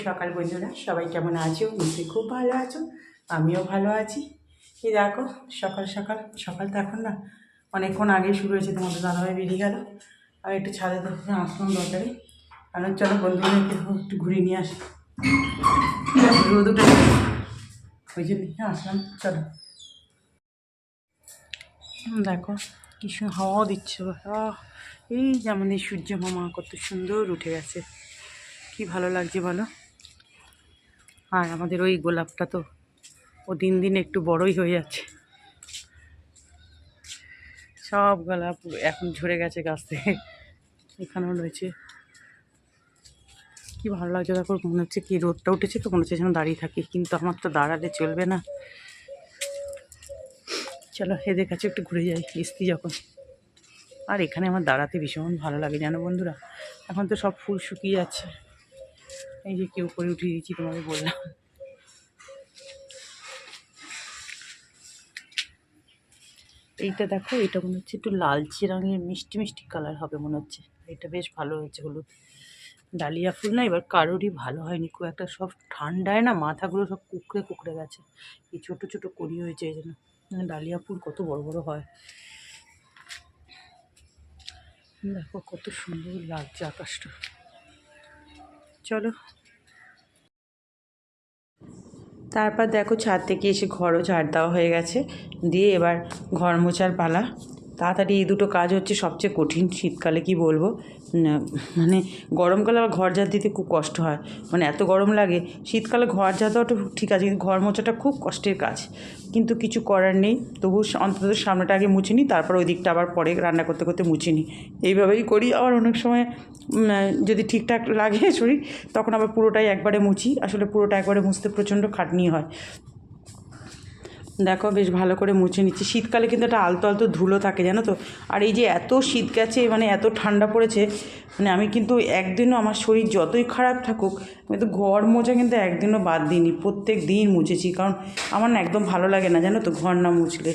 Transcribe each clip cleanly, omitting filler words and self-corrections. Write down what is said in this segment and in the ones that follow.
সকাল বন্ধুরা, সবাই কেমন আছো? নিশ্চয়ই খুব ভালো আছো, আমিও ভালো আছি। এই দেখো সকাল সকাল সকাল তো এখন না, অনেকক্ষণ আগে শুরু হয়েছে। তোমাদের দাদাভাই বেরিয়ে গেল, আর একটু ছাদে দেখতে আসলাম দরকারে। কারণ চলো বন্ধুদেরকে একটু ঘুরিয়ে নিয়ে আসি, রোদ উঠে ওই জন্য আসলাম। চলো দেখো কি হাওয়াও দিচ্ছে। এই যে আমাদের সূর্য মামা কত সুন্দর উঠে গেছে, কি ভালো লাগছে বলো। আর আমাদের ওই গোলাপটা তো ও দিন দিন একটু বড়ই হয়ে যাচ্ছে। সব গোলাপ এখন ঝরে গেছে গাছ থেকে, এখানেও রয়েছে। কি ভালো লাগছে দেখো, মনে হচ্ছে কি রোদটা উঠেছে তো মনে হচ্ছে যেন দাঁড়িয়ে থাকি, কিন্তু আমার তো দাঁড়ালে চলবে না। চলো এদের কাছে একটু ঘুরে যাই ইস্তি যখন। আর এখানে আমার দাঁড়াতে ভীষণ ভালো লাগে জানো বন্ধুরা। এখন তো সব ফুল শুকিয়ে যাচ্ছে। এই যে কেউ করে উঠিয়ে দিয়েছি তোমাদের বললাম। এইটা দেখো, এটা মনে হচ্ছে একটু লালচে রঙের মিষ্টি মিষ্টি কালার হবে মনে হচ্ছে। এটা বেশ ভালো হয়েছে, হলুদ ডালিয়া ফুল না এবার কারোরই ভালো হয়নি খুব একটা, সব ঠান্ডায় না মাথাগুলো সব কুকড়ে কুকড়ে গেছে। এই ছোটো ছোটো কড়ি হয়েছে এই জন্য। ডালিয়া ফুল কত বড় বড় হয়, দেখো কত সুন্দর লাগছে আকাশটা। চলো তারপর দেখো ছাদ থেকে এসে ঘরও ঝাড় দেওয়া হয়ে গেছে, দিয়ে এবার ঘর মোছার পালা। তাড়াতাড়ি এই দুটো কাজ হচ্ছে সবচেয়ে কঠিন শীতকালে, কি বলবো। মানে গরমকালে আবার ঘর ঝাড় দিতে খুব কষ্ট হয়, মানে এত গরম লাগে। শীতকালে ঘর ঝাড় দেওয়াটা ঠিক আছে, কিন্তু ঘর মোছাটা খুব কষ্টের কাজ, কিন্তু কিছু করার নেই। তবু অন্তত সামনেটা আগে মুছে নিই, তারপর ওই দিকটা আবার পরে রান্না করতে করতে মুছে নিই। এইভাবেই করি। আবার অনেক সময় যদি ঠিকঠাক লাগে শরীর, তখন আবার পুরোটাই একবারে মুছি। আসলে পুরোটা একবারে মুছতে প্রচণ্ড খাটনি হয়। দেখো বেশ ভালো করে মুছে নিচ্ছি। শীতকালে কিন্তু একটা আলতো আলতো ধুলো থাকে জানো তো। আর এই যে এত শীত গেছে, মানে এত ঠান্ডা পড়েছে, মানে আমি কিন্তু একদিনও আমার শরীর যতই খারাপ থাকুক, আমি তো ঘর মোছা কিন্তু একদিনও বাদ দিইনি, প্রত্যেক দিন মুছেছি। কারণ আমার না একদম ভালো লাগে না জানো তো ঘর না মুছলে।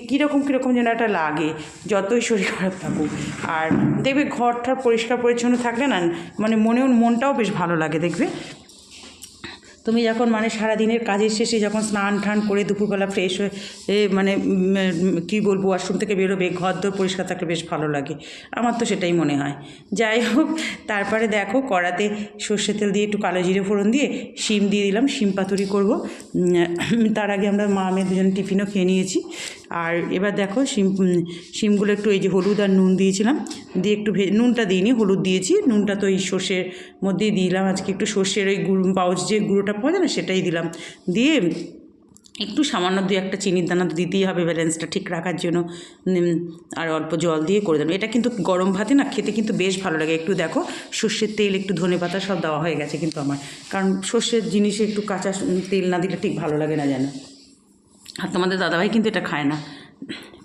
কীরকম যেন একটা লাগে যতই শরীর খারাপ থাকুক। আর দেখবে ঘরটা পরিষ্কার পরিচ্ছন্ন থাকলে না, মানে মনটাও বেশ ভালো লাগে দেখবে। তুমি যখন মানে সারাদিনের কাজের শেষে যখন স্নান টান করে দুপুরবেলা ফ্রেশ হয়ে মানে কী বলবো ওয়াশরুম থেকে বেরোবে, ঘর দোর পরিষ্কার থাকলে বেশ ভালো লাগে। আমার তো সেটাই মনে হয়। যাই হোক, তারপরে দেখো কড়াতে সর্ষে তেল দিয়ে একটু কালো জিরে ফোড়ন দিয়ে শিম দিয়ে দিলাম, শিম পাতুরি করবো। তার আগে আমরা মা মেয়ে দুজন টিফিনও খেয়ে নিয়েছি। আর এবার দেখো শিমগুলো একটু এই যে হলুদ আর নুন দিয়েছিলাম, দিয়ে একটু নুনটা দিইনি, হলুদ দিয়েছি। নুনটা তো এই সর্ষের মধ্যেই দিলাম আজকে, একটু সর্ষের ওই পাউচ যে গুঁড়োটা পাওয়া যায় না সেটাই দিলাম। দিয়ে একটু সামান্য একটা চিনির দানা তো দিতেই হবে ব্যালেন্সটা ঠিক রাখার জন্য। আর অল্প জল দিয়ে করে দেবো। এটা কিন্তু গরম ভাতে না খেতে কিন্তু বেশ ভালো লাগে। একটু দেখো সর্ষের তেল, একটু ধনেপাতা সব দেওয়া হয়ে গেছে কিন্তু আমার, কারণ সর্ষের জিনিসে একটু কাঁচা তেল না দিলে ঠিক ভালো লাগে না জানো। আর তোমাদের দাদাভাই কিন্তু এটা খায় না।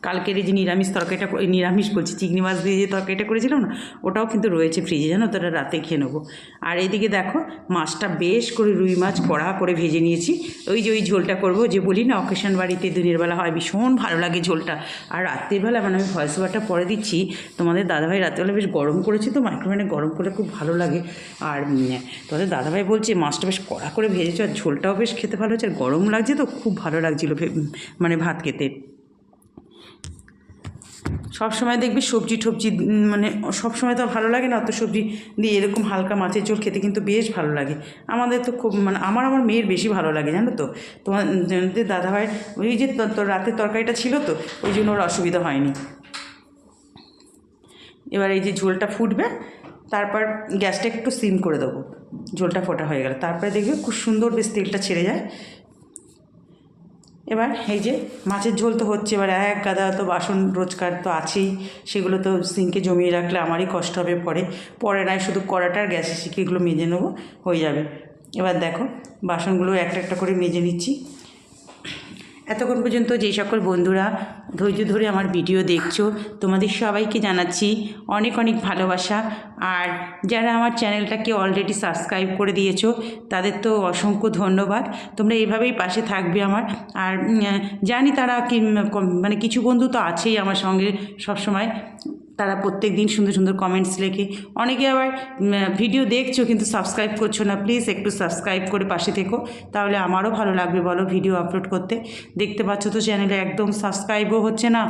কালকের এই যে নিরামিষ তরকারিটা, নিরামিষ বলছি, চিংড়ি মাছ দিয়ে যে তরকারিটা করেছিলাম না, ওটাও কিন্তু রয়েছে ফ্রিজে জানো তো, ওটা রাতে খেয়ে নেবো। আর এইদিকে দেখো মাছটা বেশ করে, রুই মাছ কড়া করে ভেজে নিয়েছি। ওই যে ওই ঝোলটা করবো, যে বলি না অকেশন বাড়িতে দিনের বেলা হয়, ভীষণ ভালো লাগে ঝোলটা। আর রাত্রিবেলা মানে আমি ভয়েস ওভারটা পরে দিচ্ছি, তোমাদের দাদাভাই রাত্রিবেলা বেশ গরম করেছি তো, মাইক্রোওভেনে গরম করলে খুব ভালো লাগে। আর তোমাদের দাদাভাই বলছে মাছটা বেশ কড়া করে ভেজেছো, আর ঝোলটাও বেশ খেতে ভালো হচ্ছে, আর গরম লাগছে তো খুব ভালো লাগছিলো মানে ভাত খেতে। সবসময় দেখবি সবজি টবজি, মানে সবসময় তো ভালো লাগে না অত সবজি দিয়ে, এরকম হালকা মাছের ঝোল খেতে কিন্তু বেশ ভালো লাগে। আমাদের তো খুব, মানে আমার মেয়ের বেশি ভালো লাগে জানো তো। তোমাদের দাদাভাই ওই যে রাতের তরকারিটা ছিল তো, ওই জন্য ওর অসুবিধা হয়নি। এবার এই যে ঝোলটা ফুটবে, তারপর গ্যাসটা একটু সিম করে দেবো, ঝোলটা ফোটা হয়ে গেলে তারপরে দেখবে খুব সুন্দর বেশ তেলটা ছেড়ে যায়। এবার এই যে মাছের ঝোল তো হচ্ছে, এবার এক গাদা তো বাসন রোজকার তো আছেই, সেগুলো তো সিঙ্কে জমিয়ে রাখলে আমারই কষ্ট হবে পরে নয়, শুধু কড়াটার গ্যাসে শিখে এগুলো মেজে নেবো, হয়ে যাবে। এবার দেখো বাসনগুলো একটা একটা করে মেজে নিচ্ছি। এতক্ষণ পর্যন্ত যেই সকল বন্ধুরা ধৈর্য ধরে আমার ভিডিও দেখছো, তোমাদের সবাইকে জানাচ্ছি অনেক অনেক ভালোবাসা। আর যারা আমার চ্যানেলটাকে অলরেডি সাবস্ক্রাইব করে দিয়েছো, তাদের তো অসংখ্য ধন্যবাদ। তোমরা এইভাবেই পাশে থাকবে আমার। আর জানি তারা মানে কিছু বন্ধু তো আছেই আমার সঙ্গে সবসময়, তারা প্রত্যেক দিন সুন্দর সুন্দর কমেন্টস লেখে। অনেকে আবার ভিডিও দেখছো কিন্তু সাবস্ক্রাইব করছো না, প্লিজ একটু সাবস্ক্রাইব করে পাশে থেকো, তাহলে আমারও ভালো লাগবে বলো ভিডিও আপলোড করতে। দেখতে পাচ্ছ তো চ্যানেলে একদম সাবস্ক্রাইবও হচ্ছে না,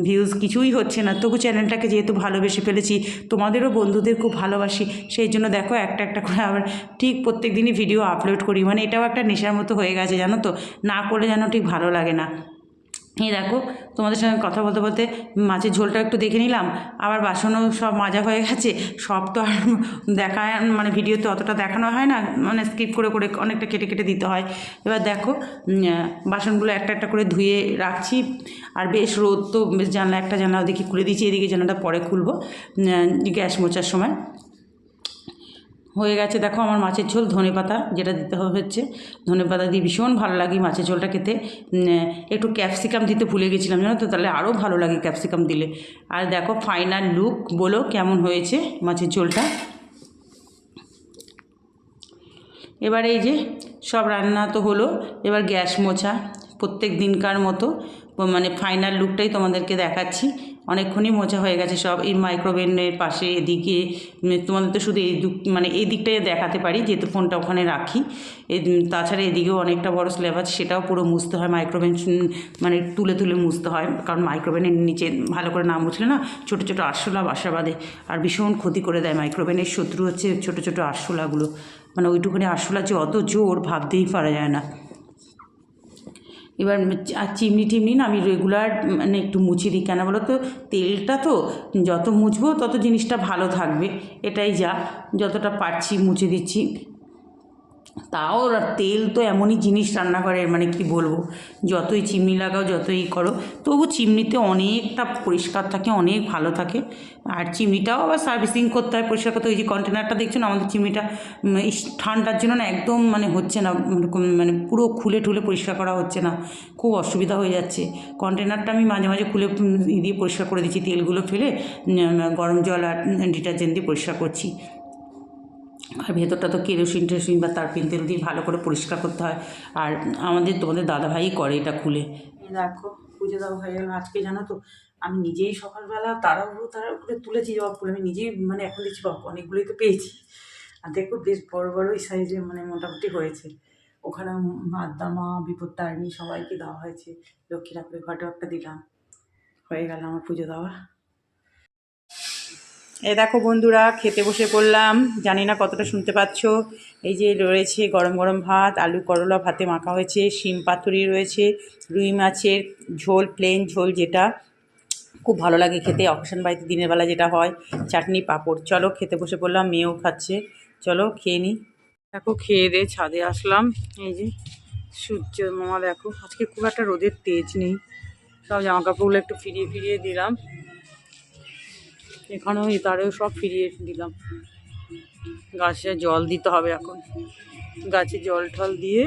ভিউজ কিছুই হচ্ছে না, তবু চ্যানেলটাকে যেহেতু ভালোবেসে ফেলেছি, তোমাদেরও বন্ধুদের খুব ভালোবাসি, সেই জন্য দেখো একটা একটা করে আবার ঠিক প্রত্যেক দিনই ভিডিও আপলোড করি। মানে এটাও একটা নেশার মতো হয়ে গেছে জানো তো, না করলে যেন ঠিক ভালো লাগে না। এই দেখো তোমাদের সঙ্গে কথা বলতে বলতে মাছের ঝোলটা একটু দেখে নিলাম, আবার বাসনও সব মাজা হয়ে গেছে। সব তো আর দেখায় মানে ভিডিওতে অতটা দেখানো হয় না, মানে স্কিপ করে করে অনেকটা কেটে কেটে দিতে হয়। এবার দেখো বাসনগুলো একটা একটা করে ধুয়ে রাখছি, আর বেশ রোদ তো, বেশ জানলা একটা জানলা ওদিকে খুলে দিয়েছি, এদিকে জানলাটা পরে খুলবো গ্যাস মোছার সময়। হয়ে গেছে দেখো আমার মাছের ঝোল, ধনেপাতা যেটা দিতে হচ্ছে, ধনেপাতা দিয়ে ভীষণ ভালো লাগে মাছের ঝোলটা খেতে। একটু ক্যাপসিকাম দিতে ভুলে গেছিলাম জানো তো, তাহলে আরও ভালো লাগে ক্যাপসিকাম দিলে। আর দেখো ফাইনাল লুক বলো কেমন হয়েছে মাছের ঝোলটা। এবার এই যে সব রান্না তো হলো, এবার গ্যাস মোছা প্রত্যেক দিনকার মতো, মানে ফাইনাল লুকটাই তোমাদেরকে দেখাচ্ছি। অনেকক্ষণই মোছা হয়ে গেছে সব, এই মাইক্রোওভেনের পাশে এদিকে, তোমাদের তো শুধু এই মানে এই দিকটাই দেখাতে পারি যেহেতু ফোনটা ওখানে রাখি। তাছাড়া এদিকেও অনেকটা বড় স্ল্যাব আছে, সেটাও পুরো মুছতে হয়, মাইক্রোওভেন মানে তুলে তুলে মুছতে হয়, কারণ মাইক্রোওভেনের নিচে ভালো করে না মুছলে না ছোটো ছোটো আরশোলা বাসা বাঁধে, আর ভীষণ ক্ষতি করে দেয়। মাইক্রোওভেনের শত্রু হচ্ছে ছোটো ছোটো আরশোলাগুলো, মানে ওইটুকুনি আরশোলা যে অত জোর ভাবতেই পারা যায় না। এবার আর চিমনি টিমনি না আমি রেগুলার মানে একটু মুছে দিই, কেন বলো তো, তেলটা তো যত মুছবো তত জিনিসটা ভালো থাকবে, এটাই যা, যতটা পারছি মুছে দিচ্ছি। তাও তেল তো এমনই জিনিস রান্নাঘরের, মানে কি বলবো, যতই চিমনি লাগাও যতই করো তবু চিমনিতে অনেকটা পরিষ্কার থাকে, অনেক ভালো থাকে। আর চিমনিটাও আবার সার্ভিসিং করতে হয়, পরিষ্কার করতে। ওই যে কন্টেনারটা দেখছো না আমাদের চিমনিটা, ঠান্ডার জন্য না একদম মানে হচ্ছে না, মানে পুরো খুলে ঠুলে পরিষ্কার করা হচ্ছে না, খুব অসুবিধা হয়ে যাচ্ছে। কন্টেনারটা আমি মাঝে মাঝে খুলে দিয়ে পরিষ্কার করে দিচ্ছি, তেলগুলো ফেলে গরম জল আর ডিটারজেন্ট দিয়ে পরিষ্কার করছি। আর ভেতরটা তো কেরোসিন টেরোসিন বা তারপিন তেল দিয়ে ভালো করে পরিষ্কার করতে হয়, আর তোমাদের দাদাভাই করে এটা খুলে। দেখো পুজো দেওয়া হয়ে গেল আজকে, জানো তো আমি নিজেই সকালবেলা তাড়াহুড়ো করে তুলেছি জবা ফুল, আমি নিজেই মানে এখন দেখছি বাবা অনেকগুলোই তো পেয়েছি। আর দেখো বেশ বড় বড় এই সাইজে মানে মোটামুটি হয়েছে। ওখানে আদ্দামা বিপত্তারিণী সবাইকে দেওয়া হয়েছে, লক্ষ্মী ঠাকুরের ঘটেও একটা দিলাম। হয়ে গেল আমার পুজো দেওয়া। এ দেখো বন্ধুরা খেতে বসে পড়লাম, জানি না কতটা শুনতে পাচ্ছ। এই যে রয়েছে গরম গরম ভাত, আলু করলা ভাতে মাখা হয়েছে, শিম পাতুরি রয়েছে, রুই মাছের ঝোল, প্লেন ঝোল যেটা খুব ভালো লাগে খেতে, অকেশন বাড়িতে দিনের বেলা যেটা হয়, চাটনি পাঁপড়। চলো খেতে বসে পড়লাম, মেয়েও খাচ্ছে, চলো খেয়ে নিই। দেখো খেয়ে দিয়ে ছাদে আসলাম, এই যে সূর্য মামা দেখো আজকে খুব একটা রোদের তেজ নেই, সব জামা কাপড়গুলো একটু ফিরিয়ে ফিরিয়ে দিলাম, এখানেও তারেও সব ফিরিয়ে দিলাম। গাছে জল দিতে হবে এখন, গাছে জল টল দিয়ে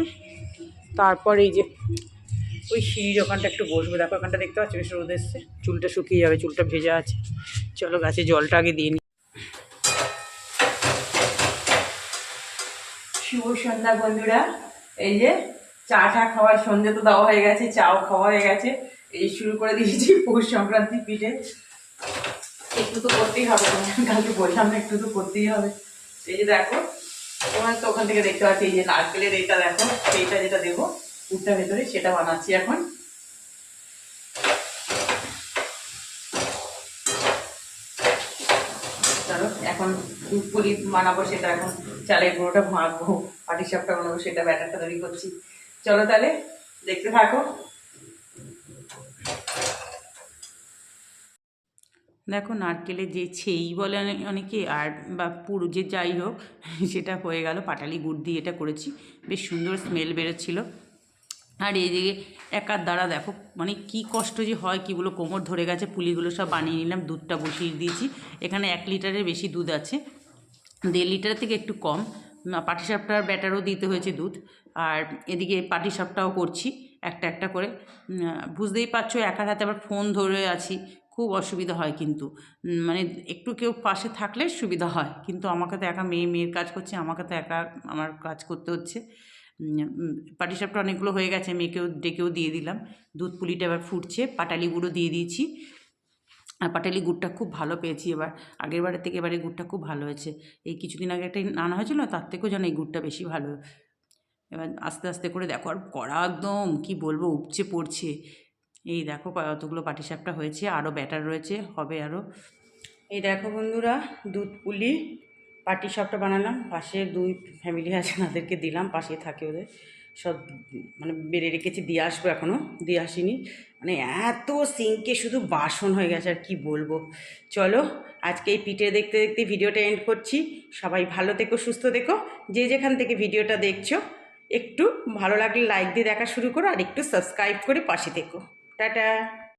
তারপর এই যে ওই সিঁড়ির ওখানটা একটু বসবো। দেখো ওখানটা দেখতে পাচ্ছি বেশ রোদ এসছে, চুলটা শুকিয়ে যাবে, চুলটা ভেজা আছে। চলো গাছে জলটা আগে দিয়ে নিই। শুভ সন্ধ্যা বন্ধুরা, এই যে চা টা খাওয়ার, সন্ধ্যে তো দেওয়া হয়ে গেছে, চাও খাওয়া হয়ে গেছে, এই শুরু করে দিয়েছি পৌষ সংক্রান্তি পিঠে। একটু তো করতেই হবে, কালকে বললাম না একটু তো করতেই হবে। এই যে দেখো তোমার তো ওখান থেকে দেখতে পাচ্ছি, এই যে নারকেলের এইটা দেখো, সেইটা যেটা দেবো পুরটার ভেতরে সেটা বানাচ্ছি এখন। চলো এখন দুধ পুলি বানাবো, সেটা এখন চালের গুঁড়োটা ভাঙবো, পাটিসাপটা বানাবো, সেটা ব্যাটারটা তৈরি করছি। চলো তাহলে দেখতে থাকো। দেখো নারকেলের যে ছেই বলে অনেকে, আর বা পুরো যে যাই হোক সেটা হয়ে গেল, পাটালি গুড় দিয়ে এটা করেছি, বেশ সুন্দর স্মেল বেরোচ্ছিলো। আর এইদিকে একার দ্বারা দেখো মানে কি কষ্ট যে হয়, কী বলো, কোমর ধরে গেছে, পুলিগুলো সব বানিয়ে নিলাম, দুধটা বসিয়ে দিয়েছি। এখানে 1 লিটারের বেশি দুধ আছে, 1.5 লিটারের থেকে একটু কম। পাটিসাপটার ব্যাটারও দিতে হয়েছে দুধ, আর এদিকে পাটিসাপটাও করছি একটা একটা করে। বুঝতেই পারছো একার হাতে আবার ফোন ধরে আছি, খুব অসুবিধা হয় কিন্তু, মানে একটু কেউ পাশে থাকলে সুবিধা হয়, কিন্তু আমাকে তো একা, মেয়ের কাজ করছে, আমাকে তো একা আমার কাজ করতে হচ্ছে। পাটিসাপটা অনেকগুলো হয়ে গেছে, মেয়েকেও ডেকেও দিয়ে দিলাম। দুধ পুলিটা এবার ফুটছে, পাটালি গুঁড়ো দিয়ে দিয়েছি, আর পাটালি গুড়টা খুব ভালো পেয়েছি এবার, আগের বারের থেকে এবারে গুড়টা খুব ভালো হয়েছে। এই কিছুদিন আগে একটা আনা হয়েছিল না, তার থেকেও যেন এই গুড়টা বেশি ভালো। এবার আস্তে আস্তে করে দেখো, আর কড়া একদম কি বলবো, উপচে পড়ছে। এই দেখো কতগুলো পাটিসাপটা হয়েছে, আরও ব্যাটার রয়েছে, হবে আরও। এই দেখো বন্ধুরা, দুধ পুলি পাটিসাপটা বানালাম। পাশে দুই ফ্যামিলি আছে, তাদেরকে দিলাম, পাশে থাকে ওদের সব, মানে বেড়ে রেখেছি, দিয়ে আসবো, এখনও দিয়ে আসিনি। মানে এত সিঙ্কে শুধু বাসন হয়ে গেছে, আর কি বলবো। চলো আজকে এই পিঠে দেখতে দেখতে ভিডিওটা এন্ড করছি। সবাই ভালো থেকো, সুস্থ থেকো। যে যেখান থেকে ভিডিওটা দেখছো, একটু ভালো লাগলে লাইক দিয়ে দেখা শুরু করো, আর একটু সাবস্ক্রাইব করে পাশে থেকো। টাটা।